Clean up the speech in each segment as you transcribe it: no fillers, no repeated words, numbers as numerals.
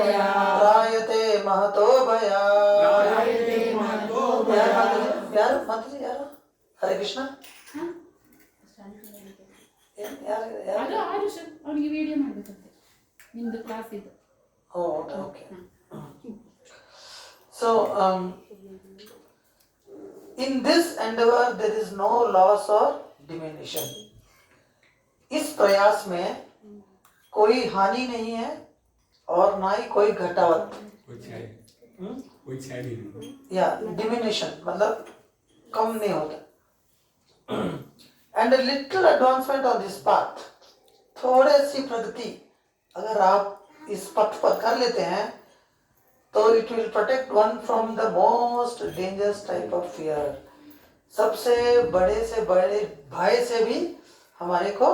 भया त्रायते महतो भया। त्रायते महतो भया। यार माता जी यार हरे कृष्णा यार ಅದು ಆಯುಷ್ ಅವನಿಗೆ ವಿಡಿಯೋ ಮಾಡಬೇಕಂತೆ ನಿಮ್ದು ಕ್ಲಾಸ್ ಇದು. okay. So in this endeavor there is no loss or diminution. इस प्रयास में कोई हानि नहीं है और ना ही कोई घटावट या डिमिनिशन मतलब कम नहीं होता। And little advancement on this path, थोड़े सी प्रगति अगर आप इस पथ पर कर लेते हैं तो it will protect one from the most dangerous type of fear. सबसे बड़े भय से भी हमारे को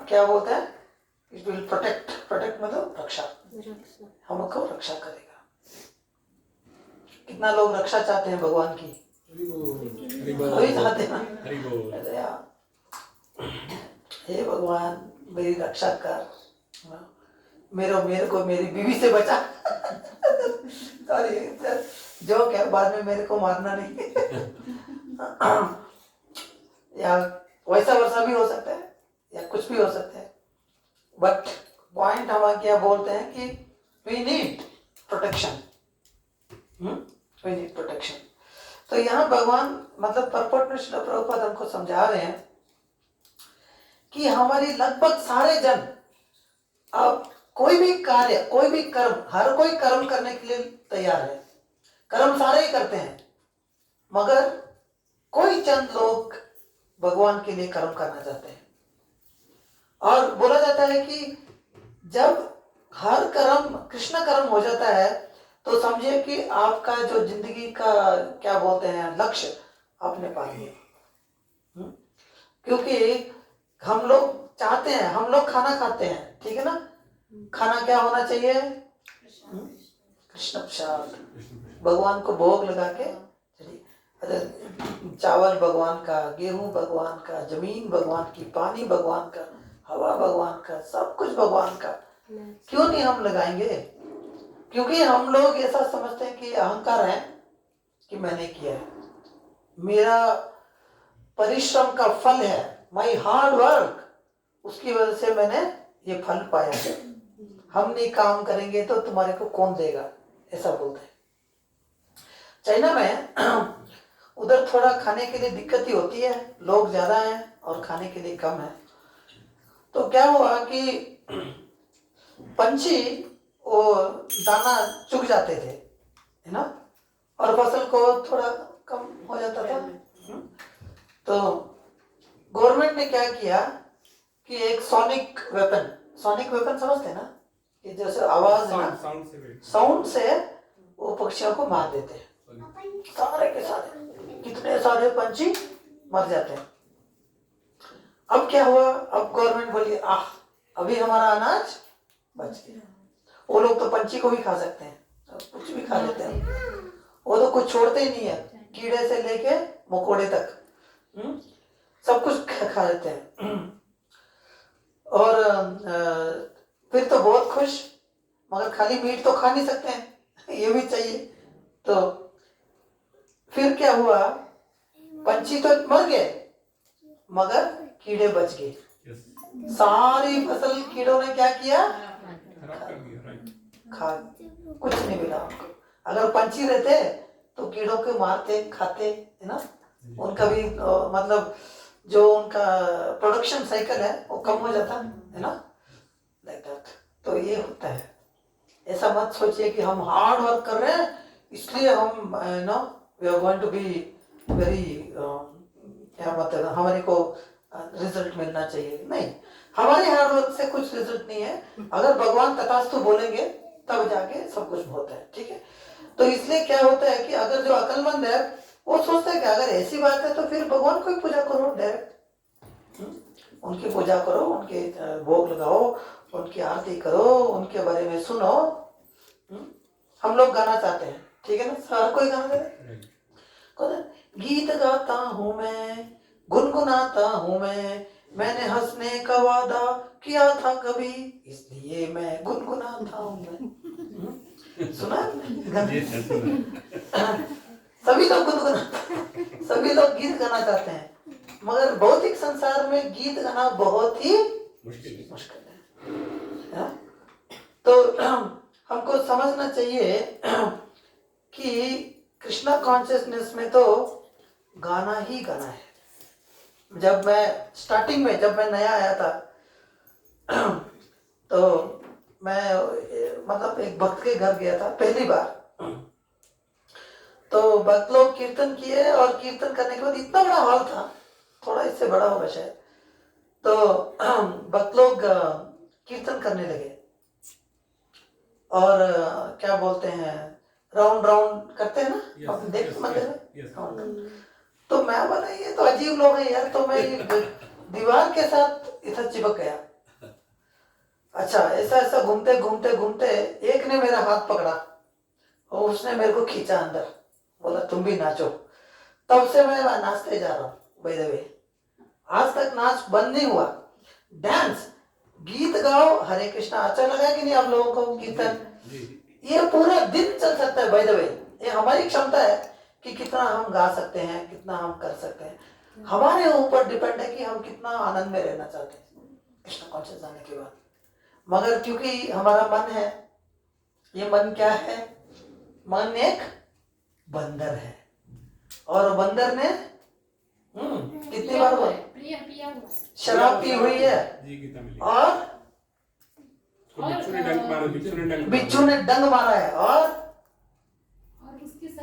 क्या बोलते हैं, इट विल प्रोटेक्ट मतलब रक्षा, हमको रक्षा करेगा। कितना लोग रक्षा चाहते हैं भगवान की, वही चाहते हैं। हे भगवान मेरी रक्षा कर, मेरे को मेरी बीवी से बचा। सॉरी जो क्या बाद में मेरे को मारना नहीं। या वैसा भी हो सकता है या कुछ भी हो सकता है, बट पॉइंट हम क्या बोलते हैं कि we need protection. We need protection. तो यहाँ भगवान मतलब परपोर्ट में श्रील प्रभुपाद हमको समझा रहे हैं कि हमारी लगभग सारे जन अब कोई भी कार्य कोई भी कर्म हर कोई कर्म करने के लिए तैयार है, कर्म सारे ही करते हैं, मगर कोई चंद लोग भगवान के लिए कर्म करना चाहते हैं। और बोला जाता है कि जब हर कर्म कृष्ण कर्म हो जाता है तो समझिए कि आपका जो जिंदगी का क्या बोलते हैं लक्ष्य आपने पा लिया। क्योंकि हम लोग चाहते हैं, हम लोग खाना खाते हैं, ठीक है ना, खाना क्या होना चाहिए, कृष्ण प्रसाद, भगवान को भोग लगा के चावल भगवान का, गेहूं भगवान का, जमीन भगवान की, पानी भगवान का, हवा भगवान का, सब कुछ भगवान का, क्यों नहीं हम लगाएंगे? क्योंकि हम लोग ऐसा समझते हैं कि अहंकार है कि मैंने किया है, मेरा परिश्रम का फल है, माई हार्ड वर्क, उसकी वजह से मैंने ये फल पाया है। हम नहीं काम करेंगे तो तुम्हारे को कौन देगा, ऐसा बोलते हैं। चाइना में उधर थोड़ा खाने के लिए दिक्कत ही होती है, लोग ज्यादा हैं और खाने के लिए कम है। तो क्या हुआ कि पंछी वो दाना चुग जाते थे, है ना, और फसल को थोड़ा कम हो जाता था। तो गवर्नमेंट ने क्या किया कि एक सोनिक वेपन समझते हैं ना, कि जैसे आवाज है ना, साउंड से वो पक्षियों को मार देते हैं, सारे के सारे, कितने सारे पंछी मर जाते हैं। अब क्या हुआ, अब गवर्नमेंट बोली अभी हमारा अनाज बच गया। वो लोग तो पंछी को भी खा सकते हैं, कुछ भी खा लेते हैं, वो तो कुछ छोड़ते ही नहीं है, कीड़े से लेके मकोड़े तक सब कुछ खा लेते हैं। और फिर तो बहुत खुश, मगर खाली मीट तो खा नहीं सकते हैं, ये भी चाहिए। तो फिर क्या हुआ, पंछी तो मर गए मगर कीड़े बच गए। सारी फसल कीड़ों ने क्या किया, खा, कुछ नहीं मिला उनको। अगर पंछी रहते तो कीड़ों को मारते खाते, है ना, उनका भी मतलब जो उनका प्रोडक्शन साइकिल है वो कम हो जाता है ना, लाइक दैट। तो ये होता है, ऐसा मत सोचिए कि हम हार्ड वर्क कर रहे हैं इसलिए हम no we are going to be very क्या मतलब हमारे को रिजल्ट मिलना चाहिए। नहीं, हमारे हार्ड वर्क से कुछ रिजल्ट नहीं है, अगर भगवान तथास्तु बोलेंगे तब जाके सब कुछ होता है, ठीक है। तो इसलिए क्या होता है कि अगर जो अक्लमंद है वो सोचता है कि अगर ऐसी बात है तो फिर भगवान को ही पूजा करो, डायरेक्ट उनकी पूजा करो, उनके भोग लगाओ, उनकी आरती करो, उनके बारे में सुनो। हम लोग गाना चाहते हैं, ठीक है ना, हर कोई गाना चाहते हैं, गीत गाता हूँ मैं, गुनगुनाता हूँ मैं, मैंने हंसने का वादा किया था कभी, इसलिए मैं गुनगुनाता हूँ मैं। सुना गाना? सभी लोग गुनगुनाते, सभी लोग गीत गाना चाहते हैं, मगर भौतिक संसार में गीत गाना बहुत ही मुश्किल है। हाँ? तो हमको समझना चाहिए कि कृष्णा कॉन्शियसनेस में तो गाना ही गाना है। जब मैं स्टार्टिंग में, जब मैं नया आया था, तो मैं मतलब एक भक्त के घर गया था पहली बार। तो भक्त लोग कीर्तन किए और कीर्तन करने के बाद इतना बड़ा हॉल था, थोड़ा इससे बड़ा होगा शायद, तो भक्त लोग कीर्तन करने लगे और क्या बोलते हैं, राउंड राउंड करते हैं ना, आप देख मंदिर में राउंड। तो मैं बोला ये तो अजीब लोग हैं यार, तो मैं ये दीवार के साथ इधर चिपक गया। अच्छा, ऐसा ऐसा घूमते घूमते घूमते एक ने मेरा हाथ पकड़ा और उसने मेरे को खींचा अंदर, बोला तुम भी नाचो। तब से मैं नाचते जा रहा हूँ बाय द वे, आज तक नाच बंद नहीं हुआ। डांस, गीत गाओ, हरे कृष्णा। अच्छा लगा कि नहीं आप लोगों को कीर्तन? ये पूरा दिन चल सकता है बाय द वे, ये हमारी क्षमता है कि कितना हम गा सकते हैं, कितना हम कर सकते हैं। हमारे ऊपर डिपेंड है कि हम कितना आनंद में रहना चाहते हैं कृष्ण कॉन्शियस आने के बाद। मगर क्योंकि हमारा मन है, ये मन क्या है? मन एक बंदर है, और बंदर ने कितनी बार बोला शराब पी हुई है और बिच्छू ने डंग मारा है और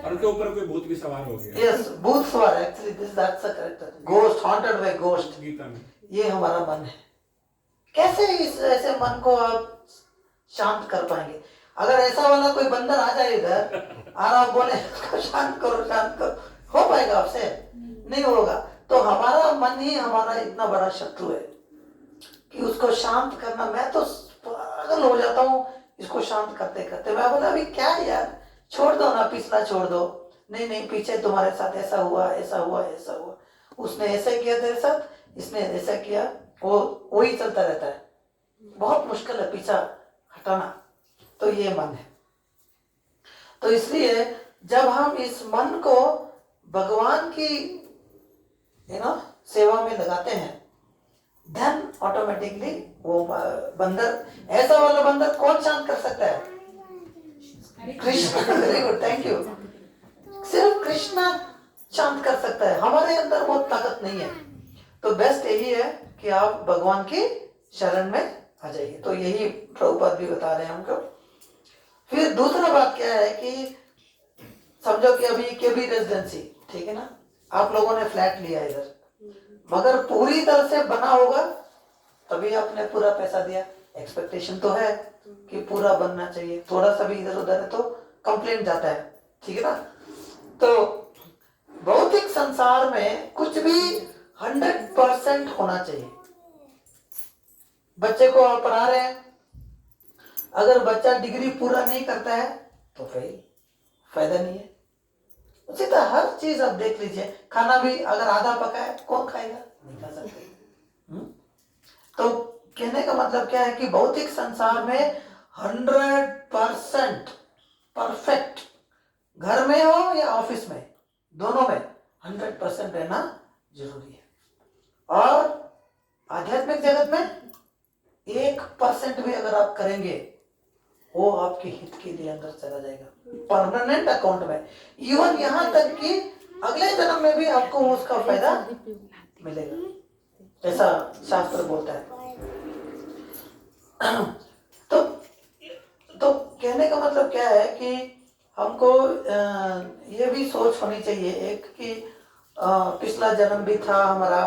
उनके ऊपर कोई भूत भी सवार हो गया। यस, भूत सवार, actually this that's a correct, ghost, haunted by ghost. Gita में ये हमारा मन है। कैसे इस ऐसे मन को आप शांत कर पाएंगे? अगर ऐसा वाला कोई बंदर आ जाए इधर और आप बोले इसको शांत करो शांत करो, हो पाएगा आपसे? नहीं होगा। तो हमारा मन ही हमारा इतना बड़ा शत्रु है कि उसको शांत करना, मैं तो पागल हो जाता हूँ इसको शांत करते करते। मैं बोला अभी क्या यार, छोड़ दो ना, पिछला छोड़ दो। नहीं नहीं, पीछे तुम्हारे साथ ऐसा हुआ ऐसा हुआ ऐसा हुआ, उसने ऐसा किया तेरे साथ, इसने ऐसा किया, वो वही चलता रहता है। बहुत मुश्किल है पीछा हटाना। तो ये मन है। तो इसलिए जब हम इस मन को भगवान की सेवा में लगाते हैं, देन ऑटोमेटिकली वो बंदर, ऐसा वाला बंदर कौन शांत कर सकता है? Krishna. Very good, thank you. सिर्फ कृष्णा शांत कर सकता है, हमारे अंदर वो ताकत नहीं है। तो बेस्ट यही है कि आप भगवान की शरण में आ जाइए। तो यही प्रभुपाद भी बता रहे हैं हमको। फिर दूसरा बात क्या है कि समझो कि अभी केबी रेजिडेंसी, ठीक है ना, आप लोगों ने फ्लैट लिया इधर, मगर पूरी तरह से बना होगा तभी आपने पूरा पैसा दिया। एक्सपेक्टेशन तो है कि पूरा बनना चाहिए, थोड़ा सा भी इधर उधर है तो कंप्लेंट जाता है, ठीक है ना। तो भौतिक संसार में कुछ भी 100% होना चाहिए। बच्चे को आप पढ़ा रहे हैं, अगर बच्चा डिग्री पूरा नहीं करता है तो फेल, फायदा नहीं है। उसी तरह हर चीज आप देख लीजिए, खाना भी अगर आधा पका है कौन खाएगा? नहीं खा सकते। तो कहने का मतलब क्या है कि भौतिक संसार में 100% परफेक्ट, घर में हो या ऑफिस में, दोनों में 100% रहना जरूरी है। और आध्यात्मिक जगत में 1% भी अगर आप करेंगे वो आपके हित के लिए अंदर चला जाएगा परमानेंट अकाउंट में। इवन यहाँ तक कि अगले जन्म में भी आपको उसका फायदा मिलेगा, ऐसा शास्त्र बोलता है। तो कहने का मतलब क्या है कि हमको ये भी सोच होनी चाहिए एक कि पिछला जन्म भी था हमारा,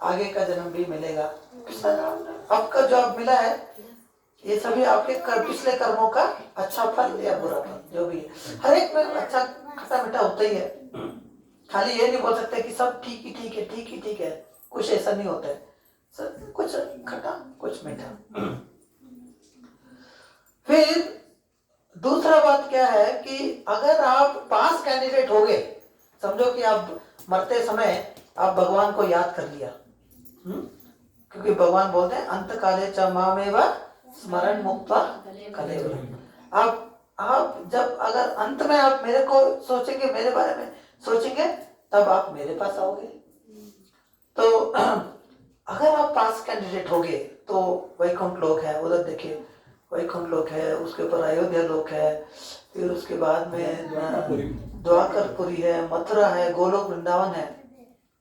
आगे का जन्म भी मिलेगा। पिछला जन्म आपका जो आप मिला है ये सभी आपके पिछले कर्मों का अच्छा फल या बुरा फल जो भी है। हर एक में अच्छा खट्टा मीठा होता ही है। खाली ये नहीं बोल सकते कि सब ठीक ही ठीक है, ठीक ही ठीक है, कुछ ऐसा नहीं होता है। सब कुछ खट्टा कुछ मीठा। फिर दूसरा बात क्या है कि अगर आप पास कैंडिडेट हो गए, समझो कि आप मरते समय आप भगवान को याद कर लिया, क्योंकि भगवान बोलते हैं अंत काले च मामेव स्मरण मुक्त्वा कलेवरम। आप जब अगर अंत में आप मेरे को सोचेंगे, मेरे बारे में सोचेंगे, तब आप मेरे पास आओगे। तो अगर आप पास कैंडिडेट होगे तो वैकुंठ लोक है, उधर देखिए वैकुंठ लोक है, उसके ऊपर अयोध्या लोक है, फिर उसके बाद में द्वारकापुरी है, मथुरा है, गोलोक वृंदावन है।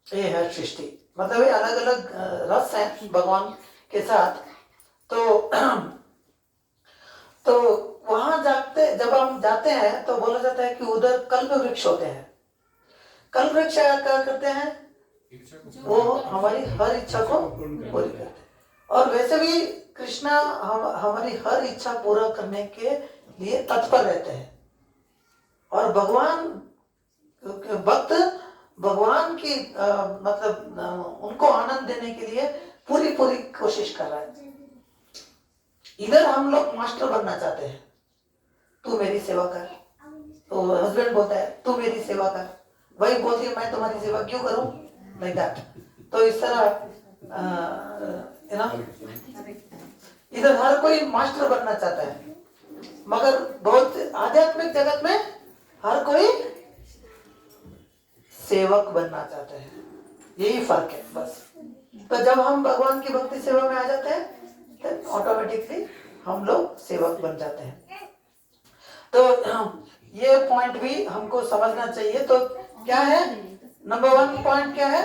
ये है सृष्टि, मतलब ये अलग अलग रस हैं भगवान के साथ। तो वहां जब हम जाते हैं तो बोला जाता है कि उधर कल्प वृक्ष होते हैं। कल्प वृक्ष क्या करते हैं? वो हमारी हर इच्छा को पूरी करते हैं। और वैसे भी कृष्णा हमारी हर इच्छा पूरा करने के लिए तत्पर रहते हैं। और भक्त भगवान की मतलब उनको आनंद देने के लिए पूरी कोशिश कर रहा है। इधर हम लोग मास्टर बनना चाहते हैं, तू मेरी सेवा कर। तो हस्बैंड बोलता है तू मेरी सेवा कर, वही बोलती है मैं तुम्हारी सेवा क्यों करूं, लाइक दैट। तो इस तरह इधर हर कोई मास्टर बनना चाहता है, मगर बहुत आध्यात्मिक जगत में हर कोई सेवक बनना चाहता है। यही फर्क है बस। तो जब हम भगवान की भक्ति सेवा में आ जाते हैं तो ऑटोमेटिकली हम लोग सेवक बन जाते हैं। तो ये पॉइंट भी हमको समझना चाहिए। तो क्या है, नंबर 1 पॉइंट क्या है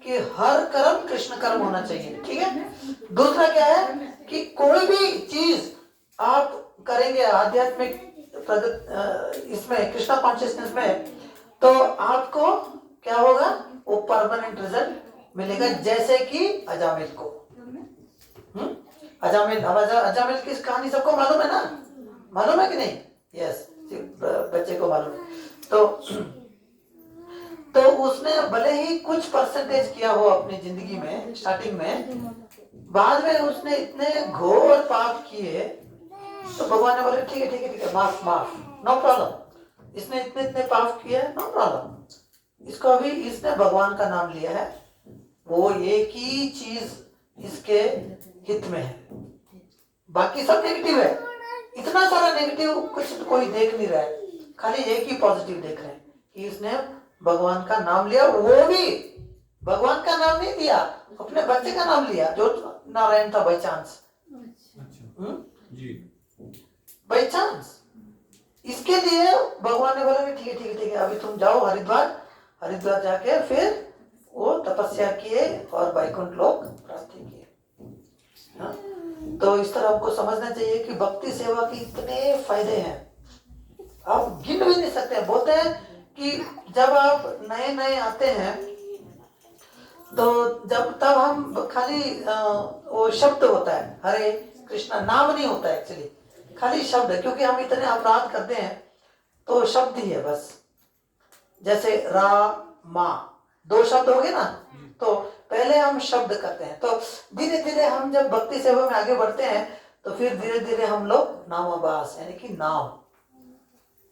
कि हर कर्म कृष्ण कर्म होना चाहिए, ठीक है। दूसरा क्या है कि कोई भी चीज आप करेंगे आध्यात्मिक इसमें कृष्णा कॉन्शियसनेस में, तो आपको क्या होगा, वो परमानेंट रिजल्ट मिलेगा। जैसे कि अजामिल को, अजामिल की कहानी सबको मालूम है ना, मालूम है कि नहीं? यस, बच्चे को मालूम है। तो उसने भले ही कुछ परसेंटेज किया हो अपनी जिंदगी में स्टार्टिंग में, बाद में उसने इतने घोर पाप किए तो भगवान ने बोले ठीक है माफ, नो प्रॉब्लम। इसने इतने पाप किए, नो प्रॉब्लम। इसको अभी इसने भगवान का नाम लिया है, वो एक ही चीज इसके हित में है, बाकी सब नेगेटिव है। इतना सारा नेगेटिव कुछ कोई देख नहीं रहा है, खाली एक ही पॉजिटिव देख रहे हैं कि इसने भगवान का नाम लिया। वो भी भगवान का नाम नहीं लिया, अपने बच्चे का नाम लिया जो नारायण था, बाई चांस। By chance. इसके लिए भगवान ने बोला कि ठीक है अभी तुम जाओ हरिद्वार जाके फिर वो तपस्या किए और वैकुंठ लोक प्राप्त किए। तो इस तरह हमको समझना चाहिए कि भक्ति सेवा के इतने फायदे हैं, आप गिन भी नहीं सकते। बोलते हैं कि जब आप नए आते हैं तो तब हम खाली वो शब्द होता है, हरे कृष्णा, नाम नहीं होता है एक्चुअली, खाली शब्द है। क्योंकि हम इतने अपराध करते हैं तो शब्द ही है बस। जैसे रा मा 2 शब्द हो गए ना, तो पहले हम शब्द करते हैं। तो धीरे धीरे हम जब भक्ति सेवा में आगे बढ़ते हैं तो फिर धीरे धीरे हम लोग नामाभास यानी कि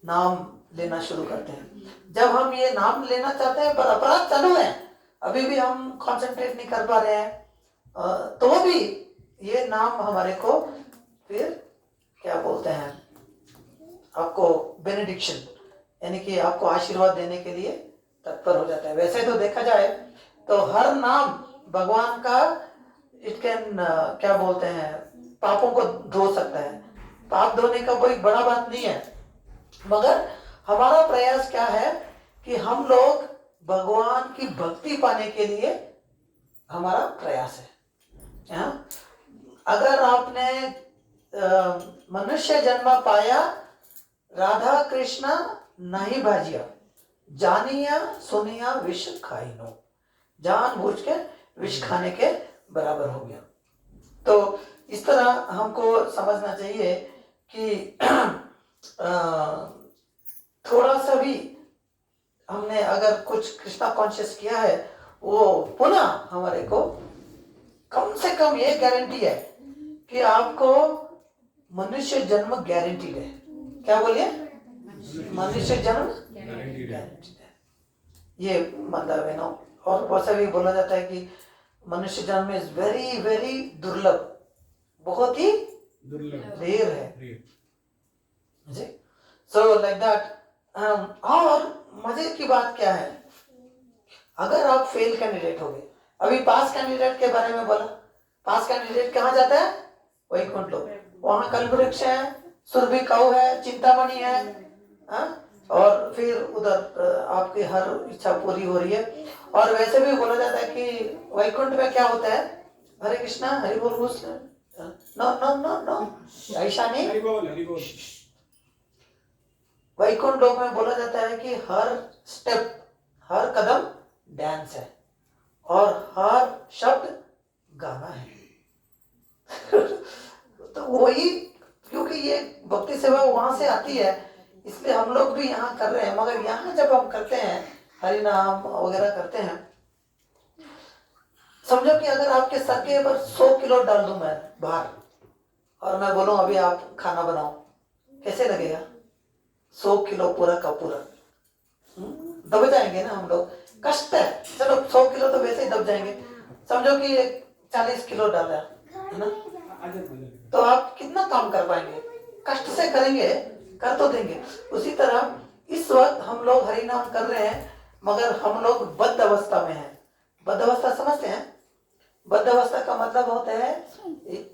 नाम लेना शुरू करते हैं। जब हम ये नाम लेना चाहते हैं पर अपराध चालू है, अभी भी हम कंसंट्रेट नहीं कर पा रहे हैं, तो भी ये नाम हमारे को फिर क्या बोलते हैं, आपको बेनेडिक्शन यानी कि आपको आशीर्वाद देने के लिए तत्पर हो जाता है। वैसे तो देखा जाए तो हर नाम भगवान का इट कैन क्या बोलते हैं, पापों को धो सकता है। पाप धोने का कोई बड़ा बात नहीं है, मगर हमारा प्रयास क्या है कि हम लोग भगवान की भक्ति पाने के लिए हमारा प्रयास है। अगर आपने मनुष्य जन्म पाया, राधा कृष्णा नहीं भाजिया, जानिया सुनिया विष खाइनो, जान बूझ के विष खाने के बराबर हो गया। तो इस तरह हमको समझना चाहिए कि थोड़ा सा भी हमने अगर कुछ कृष्णा कॉन्शियस किया है, वो पुनः हमारे को कम से कम ये गारंटी है कि आपको मनुष्य जन्म गारंटीड है। क्या बोलिए? मनुष्य जन्म गारंटीड है। ये मतलब है ना। और वैसे भी बोला जाता है कि मनुष्य जन्म में इज वेरी वेरी दुर्लभ, बहुत ही दुर्लभ रेयर है रेयर। जी। So like that. और मजे की बात क्या है, अगर आप फेल कैंडिडेट हो गए, अभी पास कैंडिडेट के बारे में बोला, पास कैंडिडेट कहाँ जाता है? वैकुंठ लोक। वहां कल्पवृक्ष है, सुरभि काऊ है, चिंतामणि है, हाँ? और फिर उधर आपकी हर इच्छा पूरी हो रही है। और वैसे भी बोला जाता है कि वैकुंठ में क्या होता है, हरे कृष्णा हरि बोल Krishna, no no no no ऐसा नहीं। हरि बोल हरि बोल। वैकुंठ लोक में बोला जाता है कि हर स्टेप, हर कदम डांस है और हर शब्द गाना है। तो वही, क्योंकि ये भक्ति सेवा वहां से आती है, इसलिए हम लोग भी यहाँ कर रहे हैं। मगर यहाँ जब हम करते हैं, हरि नाम वगैरह करते हैं, समझो कि अगर आपके सर के ऊपर 100 किलो डाल दूं मैं बाहर, और मैं बोलूं अभी आप खाना बनाओ, कैसे लगेगा? 100 किलो पूरा का पूरा दब जाएंगे ना हम लोग। कष्ट है, चलो 100 किलो तो वैसे ही दब जाएंगे, समझो कि 40 किलो डाला है ना, तो आप कितना काम कर पाएंगे? कष्ट से करेंगे, कर तो देंगे। उसी तरह इस वक्त हम लोग हरि नाम कर रहे हैं, मगर हम लोग बद्ध अवस्था में हैं। बद्ध अवस्था समझते हैं? बद्ध अवस्था का मतलब होता है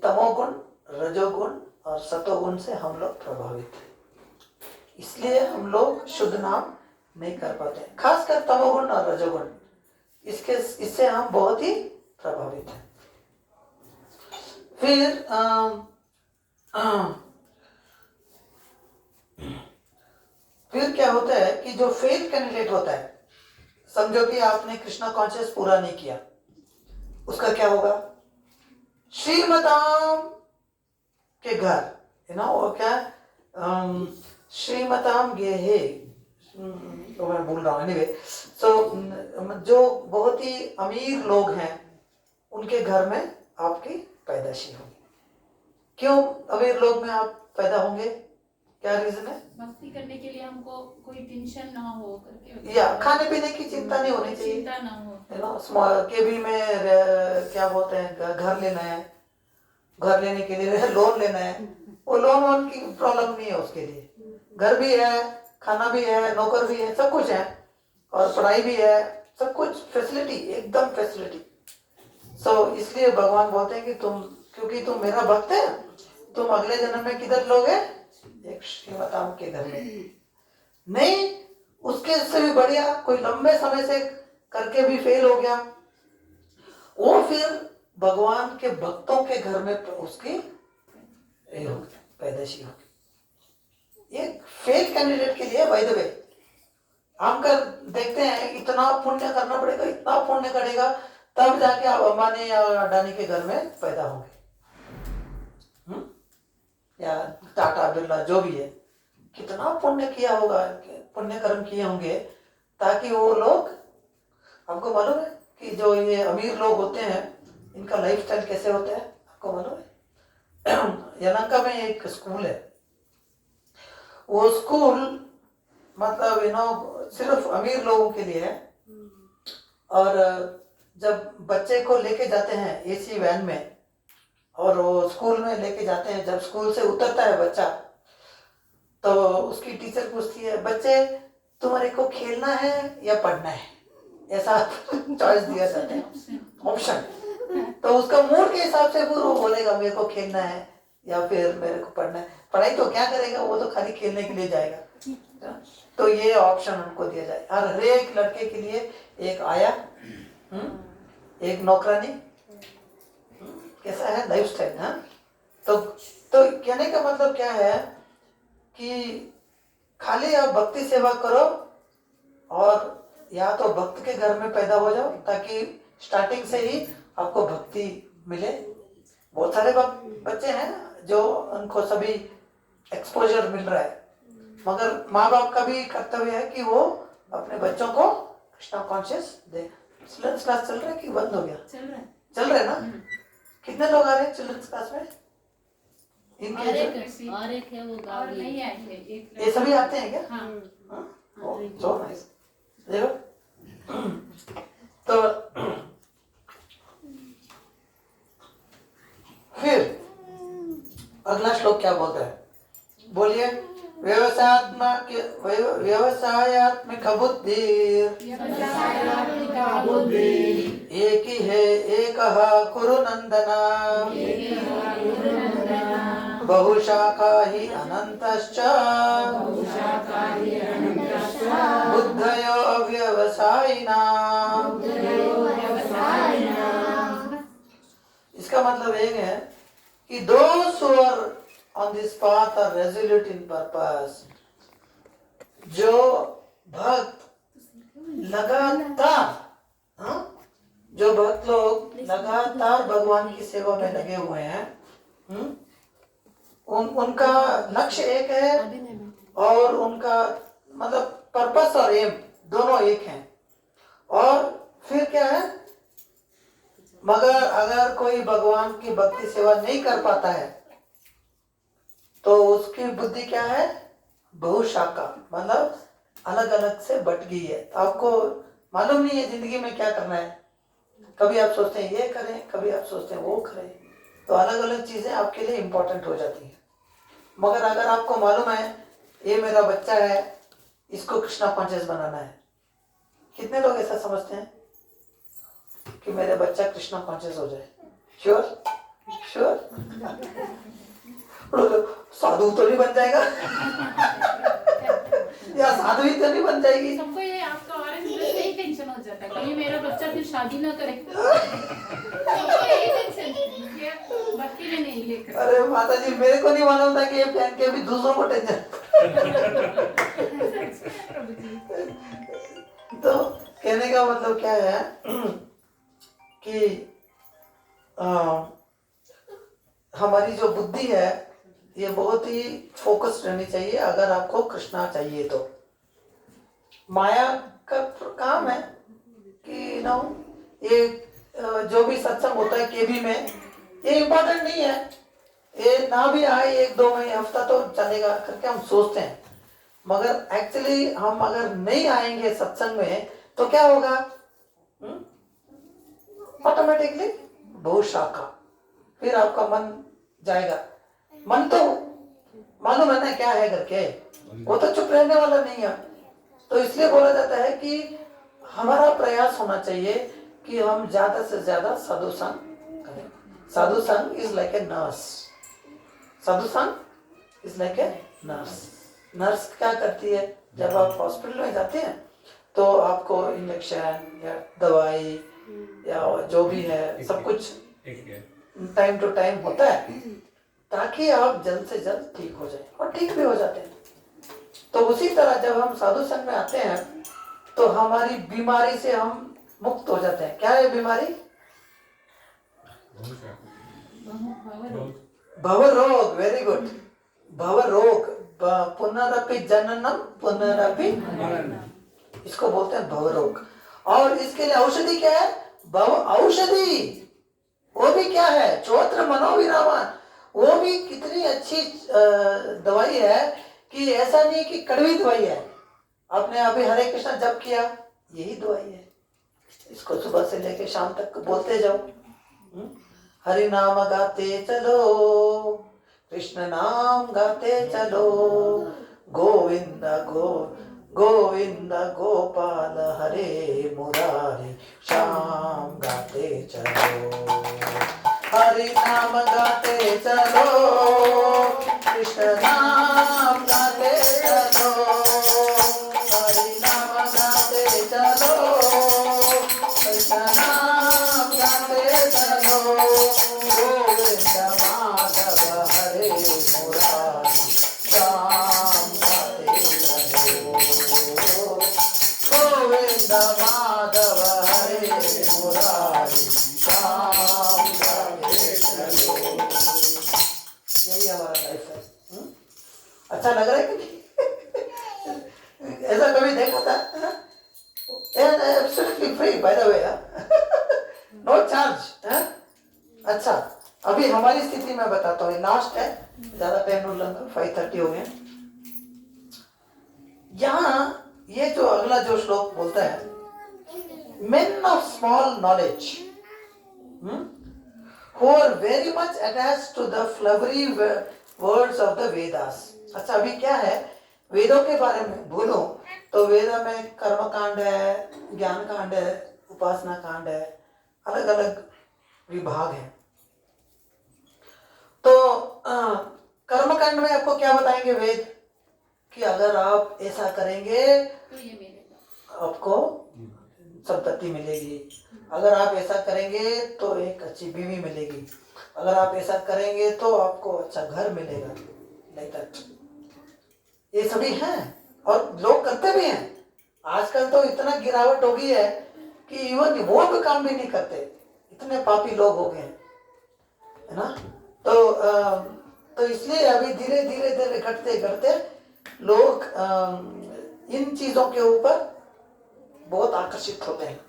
तमोगुण, रजोगुण और सतोगुण से हम लोग प्रभावित हैं, इसलिए हम लोग शुद्ध नाम नहीं कर पाते, खासकर तमोगुण और रजोगुण, इससे हम बहुत ही प्रभावित हैं। फिर क्या होता है कि जो फेल कैंडिडेट होता है, समझो कि आपने कृष्णा कॉन्शियस पूरा नहीं किया, उसका क्या होगा? श्रीमताम के घर, वो क्या, श्रीमताम गेहे, तो मैं भूल रहा हूँ। एनीवे, सो जो बहुत ही अमीर लोग हैं उनके घर में आपकी पैदाशी होगी। क्यों अमीर लोग में आप पैदा होंगे? क्या रीजन है? भक्ति करने के लिए हमको कोई टेंशन ना हो करके, या खाने पीने की चिंता नहीं होनी चाहिए, चिंता ना हो। स्मॉल केबी में क्या बोलते हैं, घर लेना है, घर लेने के लिए लोन लेना है, वो लोन की प्रॉब्लम नहीं है उसके लिए। घर भी है, खाना भी है, नौकर भी है, सब कुछ है, और पढ़ाई भी है, सब कुछ फैसिलिटी, एकदम फैसिलिटी। सो इसलिए भगवान बोलते हैं कि तुम, क्योंकि तुम मेरा भक्त है, तुम अगले जन्म में किधर लोगे? एक श्रीमताम के घर में। नहीं, उसके से भी बढ़िया, कोई लंबे समय से करके भी फेल हो गया, वो फिर भगवान के भक्तों के घर में उसकी पैदाशी होगी। ये फेल कैंडिडेट के लिए बाय द वे हम कर देखते हैं, इतना पुण्य करना पड़ेगा, इतना पुण्य करेगा तब जाके आप अंबानी या अडानी के घर में पैदा होंगे, या टाटा बिरला जो भी है, कितना पुण्य किया होगा, पुण्य कर्म किए होंगे, ताकि वो लोग, आपको मालूम है कि जो ये अमीर लोग होते हैं इनका लाइफस्टाइल कैसे होता है, आपको मालूम है? यलहंका में एक स्कूल है, वो स्कूल मतलब सिर्फ अमीर लोगों के लिए है, और जब बच्चे को लेके जाते हैं एसी वैन में, और वो स्कूल में लेके जाते हैं, जब स्कूल से उतरता है बच्चा, तो उसकी टीचर पूछती है, बच्चे तुम्हारे को खेलना है या पढ़ना है? ऐसा चॉइस दिया जाता है, ऑप्शन। तो उसका मूड के हिसाब से फिर वो बोलेगा मेरे को खेलना है या फिर मेरे को पढ़ना है। पढ़ाई तो क्या करेगा, वो तो खाली खेलने के लिए जाएगा। तो ये ऑप्शन उनको दिया जाए, और हर एक लड़के के लिए एक आया, एक नौकरानी, कैसा है लाइफस्टाइल, हाँ? तो कहने का मतलब क्या है कि खाली आप भक्ति सेवा करो, और या तो भक्त के घर में पैदा हो जाओ, ताकि स्टार्टिंग से ही आपको भक्ति मिले। बहुत सारे बच्चे हैं जो उनको सभी एक्सपोजर मिल रहा है, मगर माँ बाप का भी कर्तव्य है कि वो अपने बच्चों को कृष्णा कॉन्शियस दे। चिल्ड्रंस क्लास चल रहा है कि बंद हो गया? चल रहा है ना? कितने लोग आ रहे हैं चिल्ड्रंस क्लास में? और एक है वो गाँव नहीं आए थे, ये सभी आते हैं क्या? हाँ। So nice. देखो, तो अगला श्लोक क्या बोलता है? बोलिए। व्यवसायात्मक बुद्धि एक ही है एक कुरु नंदना बहुशाखा ही अनंतश्च बुद्धयो व्यवसायिना। इसका मतलब ये है कि those who are on this path are resolute in purpose, जो भक्त लगातार, हाँ, जो भक्त लोग लगातार भगवान की सेवा में लगे हुए हैं, उनका लक्ष्य एक है और उनका मतलब पर्पस और एम दोनों एक हैं। और फिर क्या है, मगर अगर कोई भगवान की भक्ति सेवा नहीं कर पाता है तो उसकी बुद्धि क्या है? बहुशाखा, मतलब अलग अलग से बट गई है। तो आपको मालूम नहीं है जिंदगी में क्या करना है। कभी आप सोचते हैं ये करें, कभी आप सोचते हैं वो करें, तो अलग अलग चीजें आपके लिए इंपॉर्टेंट हो जाती हैं। मगर अगर आपको मालूम है ये मेरा बच्चा है, इसको कृष्णा कॉन्शियस बनाना है, कितने लोग ऐसा समझते हैं कि मेरे बच्चा कृष्णा कॉन्शियस हो जाए? Sure sure. साधु तो नहीं बन जाएगा या साधु ही तो नहीं बन जाएगी। सबको ये आपका और यही टेंशन हो जाता है, कहीं मेरा बच्चा फिर शादी ना करे। यही टेंशन भक्ति में नहीं लेकर। अरे माता जी, मेरे को नहीं मालूम था कि ये पहन के भी दूसरों को टेंशन। तो कहने का मतलब क्या है कि हमारी जो बुद्धि है ये बहुत ही फोकस्ड रहनी चाहिए अगर आपको कृष्णा चाहिए तो। माया का काम है कि ना ये जो भी सत्संग होता है केबी में, ये इम्पोर्टेंट नहीं है, ये ना भी आए 1-2 महीने हफ्ता तो चलेगा करके हम सोचते हैं। मगर एक्चुअली हम अगर नहीं आएंगे सत्संग में तो क्या होगा? ऑटोमेटिकली बहुशाखा, फिर आपका मन जाएगा। मन तो मालूम है ना क्या है करके, वो तो चुप रहने वाला नहीं है। तो इसलिए बोला जाता है कि हमारा प्रयास होना चाहिए कि हम ज्यादा से ज्यादा साधु संग करें। साधु संग इज लाइक ए नर्स। साधु संग is like a nurse. Nurse क्या करती है? जब आप हॉस्पिटल में जाते हैं तो आपको इंजेक्शन या दवाई या जो भी है सब कुछ टाइम टू टाइम होता है ताकि आप जल्द से जल्द ठीक हो जाए, और ठीक भी हो जाते हैं। तो उसी तरह जब हम साधु संघ में आते हैं तो हमारी बीमारी से हम मुक्त हो जाते हैं। क्या है बीमारी? भव रोग। Very good. भव रोग, पुनरपि जननम पुनरपि, इसको बोलते हैं भव रोग। और इसके लिए औषधि क्या है? भव औषधि। वो भी क्या है? चौत्र मनोविरामान। वो भी कितनी अच्छी दवाई है कि ऐसा नहीं कि कड़वी दवाई है। आपने अभी हरे कृष्णा जप किया, यही दवाई है। इसको सुबह से लेके शाम तक बोलते जाओ। हरि नाम गाते चलो, कृष्ण नाम गाते चलो, गोविंद गोविंद गोपाल हरे मुरारी श्याम गाते चलो। हरि नाम गाते चलो, कृष्ण नाम गाते चलो, हरि नाम गाते चलो, कृष्ण नाम गाते चलो, गोविंद माधव हरे मुरारी श्याम गाते चलो, गोविंद माधव हरे मुरारी श्याम गाते चलो। यही हमारा लाइफ है। अच्छा लग रहा है कि नहीं? ऐसा कभी देखा था? Absolutely free by the way, no charge. अच्छा, अभी हमारी स्थिति में बताता हूँ, लास्ट है, ज्यादा टाइम नहीं लूंगा, 5:30 हो गए। यहाँ ये जो अगला जो श्लोक बोलता है, men of small knowledge who are very much attached to the flowery words of the Vedas. अच्छा अभी क्या है वेदों के बारे में बोलो तो वेदा में कर्म कांड है, ज्ञान कांड है, उपासना कांड है, अलग अलग विभाग है। तो कर्म कांड में आपको क्या बताएंगे वेद कि अगर आप ऐसा करेंगे तो ये मिलेगा, आपको संपत्ति मिलेगी, अगर आप ऐसा करेंगे तो एक अच्छी बीवी मिलेगी, अगर आप ऐसा करेंगे तो आपको अच्छा घर मिलेगा, लाइक दैट। ये सभी हैं और लोग करते भी हैं। आजकल तो इतना गिरावट हो गई है कि इवन वो भी काम भी नहीं करते, इतने पापी लोग हो गए हैं, है ना। तो इसलिए अभी धीरे धीरे धीरे घटते घटते लोग इन चीजों के ऊपर बहुत आकर्षित होते हैं।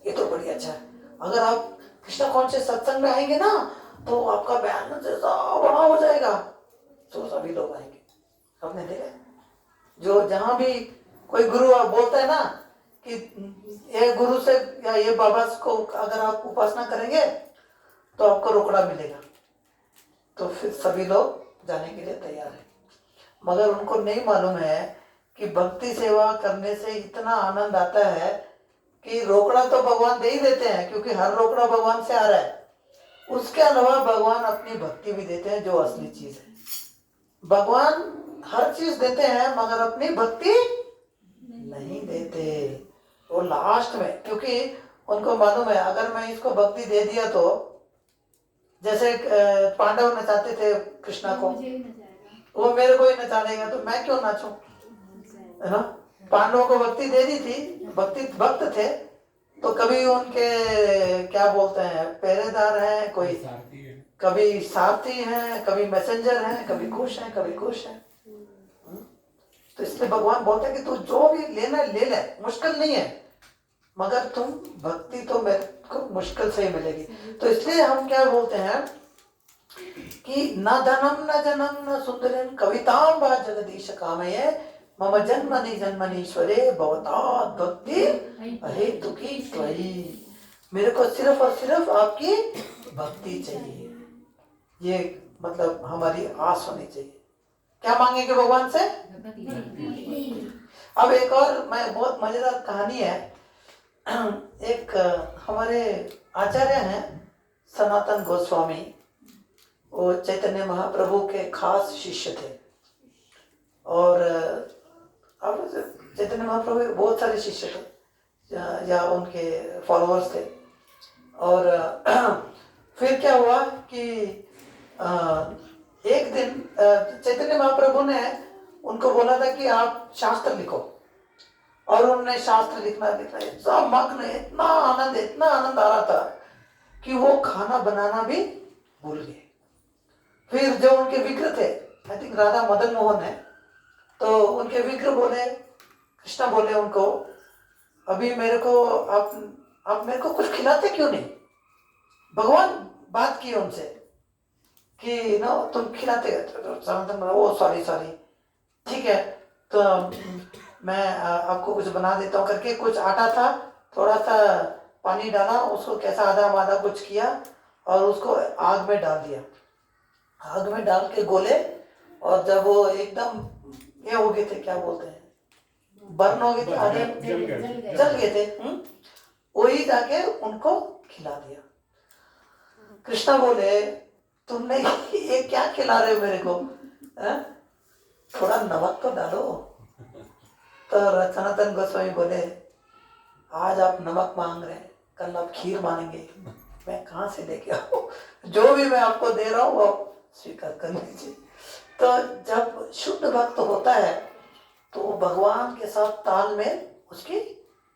ये तो बड़ी अच्छा है। अगर आप कृष्णा कॉन्शियस सत्संग में आएंगे ना तो आपका बैलेंस ऐसा बड़ा हो जाएगा, तो सभी लोग आएंगे। आपने देखा जो जहां भी कोई गुरु बोलता है ना कि ये गुरु से या ये बाबा को अगर आप उपासना करेंगे तो आपको रोकड़ा मिलेगा, तो फिर सभी लोग जाने के लिए तैयार है। मगर उनको नहीं मालूम है कि भक्ति सेवा करने से इतना आनंद आता है कि रोकड़ा तो भगवान दे ही देते हैं, क्योंकि हर रोकड़ा भगवान से आ रहा है। उसके अलावा भगवान अपनी भक्ति भी देते हैं, जो असली चीज है। भगवान हर चीज देते हैं मगर अपनी भक्ति नहीं देते। वो लास्ट में, क्योंकि उनको मालूम है अगर मैं इसको भक्ति दे दिया तो, जैसे पांडव नचाते थे कृष्णा को, मुझे ही नचाएगा, वो मेरे को ही नचाएगा तो मैं क्यों नाचूं, है ना। पांडवों को भक्ति दे दी थी, भक्त थे, तो कभी उनके क्या बोलते हैं पहरेदार हैं, कोई सारथी है, कभी सारथी हैं, कभी मैसेंजर हैं, कभी खुश हैं, कभी खुश हैं। तो इसलिए भगवान बोलते हैं कि तू जो भी लेना ले ले, मुश्किल नहीं है, मगर तुम भक्ति तो मेरे को मुश्किल से ही मिलेगी। तो इसलिए हम क्या बोलते हैं कि न धनम न जनम न सुंदरम कविताम वा जगदीश कामये मम जन्मनि जन्मनीश्वरे भवतात् भक्ति अहेतु की त्वयि। मेरे को सिर्फ और सिर्फ आपकी भक्ति चाहिए, ये मतलब हमारी आस होनी चाहिए। क्या मांगेंगे भगवान से? अब एक और मैं बहुत मजेदार कहानी है। एक हमारे आचार्य हैं सनातन गोस्वामी, वो चैतन्य महाप्रभु के खास शिष्य थे। और अब चैतन्य महाप्रभु के बहुत सारे शिष्य थे या उनके फॉलोअर्स थे। और फिर क्या हुआ कि एक दिन चैतन्य महाप्रभु ने उनको बोला था कि आप शास्त्र लिखो, और उन्होंने शास्त्र लिखना इतना मग्न, इतना आनंद आ रहा था कि वो खाना बनाना भी भूल गए। फिर जो उनके विग्रह थे, आई थिंक राधा मदन मोहन है, तो उनके विग्रह बोले, कृष्णा बोले उनको, अभी मेरे को आप मेरे को कुछ खिलाते क्यों नहीं? भगवान बात की उनसे कि ना तुम खिलाते, ओ सॉरी ठीक है, तो मैं आपको कुछ बना देता हूँ करके कुछ आटा था, थोड़ा सा पानी डाला, उसको कैसा आधा आधा कुछ किया और उसको आग में डाल दिया। आग में डाल के गोले, और जब वो एकदम ये हो गए थे, क्या बोलते हैं, बर्न हो गए थे, आधे जल गए थे, वही जाके उनको खिला दिया। कृष्णा बोले तुमने ये क्या खिला रहे हो मेरे को, थोड़ा नमक तो डालो। तो सनातन गोस्वामी बोले आज आप नमक मांग रहे हैं, कल आप खीर मांगेंगे, मैं कहाँ से लेके आऊँ? जो भी मैं आपको दे रहा हूँ वो स्वीकार कर लीजिए। तो जब शुद्ध भक्त होता है तो भगवान के साथ तालमेल उसकी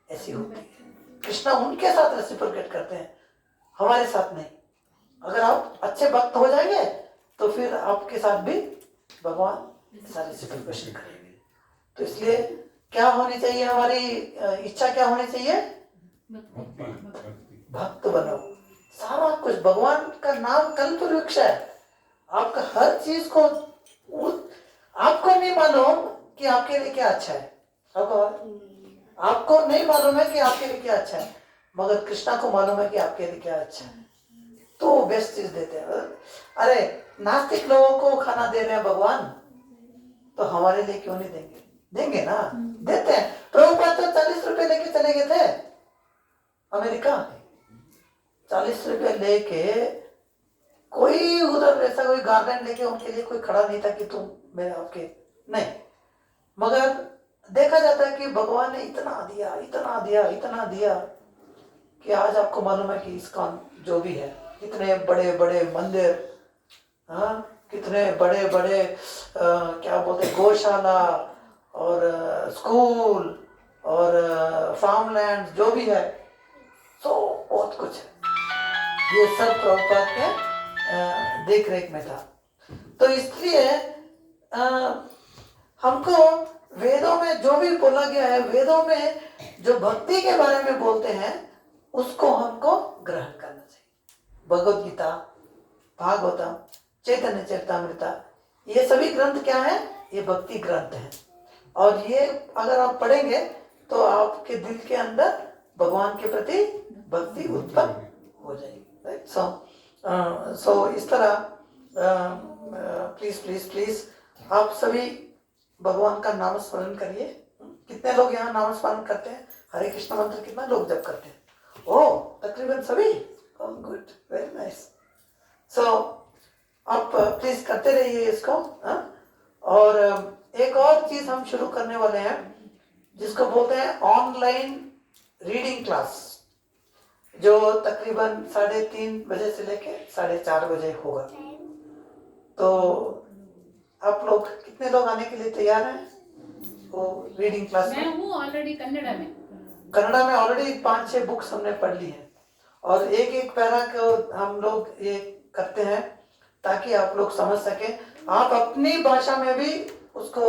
ऐसी होती है। कृष्णा उनके साथ रेसिप्रोकेट करते हैं, हमारे साथ नहीं। अगर आप अच्छे भक्त हो जाएंगे तो फिर आपके साथ भी भगवान सारी रेसिप्रोकेशन करेंगे। तो इसलिए क्या होनी चाहिए, हमारी इच्छा क्या होनी चाहिए? भक्त बनो। सारा कुछ भगवान का नाम कल्प वृक्ष है। आपका हर चीज को, आपको नहीं मालूम कि आपके लिए क्या अच्छा है, आपको नहीं मालूम है कि आपके लिए क्या अच्छा है, मगर कृष्णा को मालूम है कि आपके लिए क्या अच्छा है। तो वो बेस्ट चीज देते हैं। अरे नास्तिक लोगों को खाना दे रहे हैं भगवान, तो हमारे लिए क्यों नहीं देंगे? देंगे ना, देते हैं। प्रभुपाद तो 40 रुपए लेके चले गए थे अमेरिका, 40 रुपए लेके। कोई उधर ऐसा कोई गार्डन लेके उनके लिए कोई खड़ा नहीं था कि तुम मेरे आपके, नहीं। मगर देखा जाता है कि भगवान ने इतना दिया, इतना दिया, इतना दिया कि आज आपको मालूम है कि इस्कॉन जो भी है, कितने बड़े बड़े मंदिर, हाँ, कितने बड़े बड़े क्या बोलते हैं, गौशाला और स्कूल और फार्मलैंड जो भी है, तो बहुत कुछ है। ये सब प्रभुपाद के देख रेख में था। तो इसलिए हमको वेदों में जो भी बोला गया है, वेदों में जो भक्ति के बारे में बोलते हैं, उसको हमको ग्रहण करना चाहिए। भगवद गीता, भागवतम, चैतन्य चरितामृता, ये सभी ग्रंथ क्या है? ये भक्ति ग्रंथ हैं। और ये अगर आप पढ़ेंगे तो आपके दिल के अंदर भगवान के प्रति भक्ति उत्पन्न हो जाएगी। राइट? सो इस तरह प्लीज प्लीज प्लीज आप सभी भगवान का नाम स्मरण करिए। कितने लोग यहाँ नाम स्मरण करते हैं? हरे कृष्ण मंत्र कितना लोग जप करते हैं? ओह, तकरीबन सभी। Good, very nice. सो आप प्लीज करते रहिए इसको। और एक और चीज हम शुरू करने वाले हैं जिसको बोलते हैं ऑनलाइन रीडिंग क्लास, जो तकरीबन 3:30 बजे से लेके 4:30 बजे होगा। तो आप लोग कितने लोग आने के लिए तैयार हैं वो रीडिंग क्लास में? मैं हूँ ऑलरेडी कन्नड़ा में। कन्नड़ा में ऑलरेडी 5-6 बुक्स हमने पढ़ ली हैं, और एक एक पैरा को हम लोग ये करते हैं ताकि आप लोग समझ सके। आप अपनी भाषा में भी उसको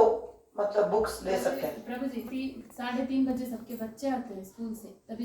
मतलब बुक्स ले सकते हैं। प्रभु जी 3:30 बजे सबके बच्चे आते हैं स्कूल से, तभी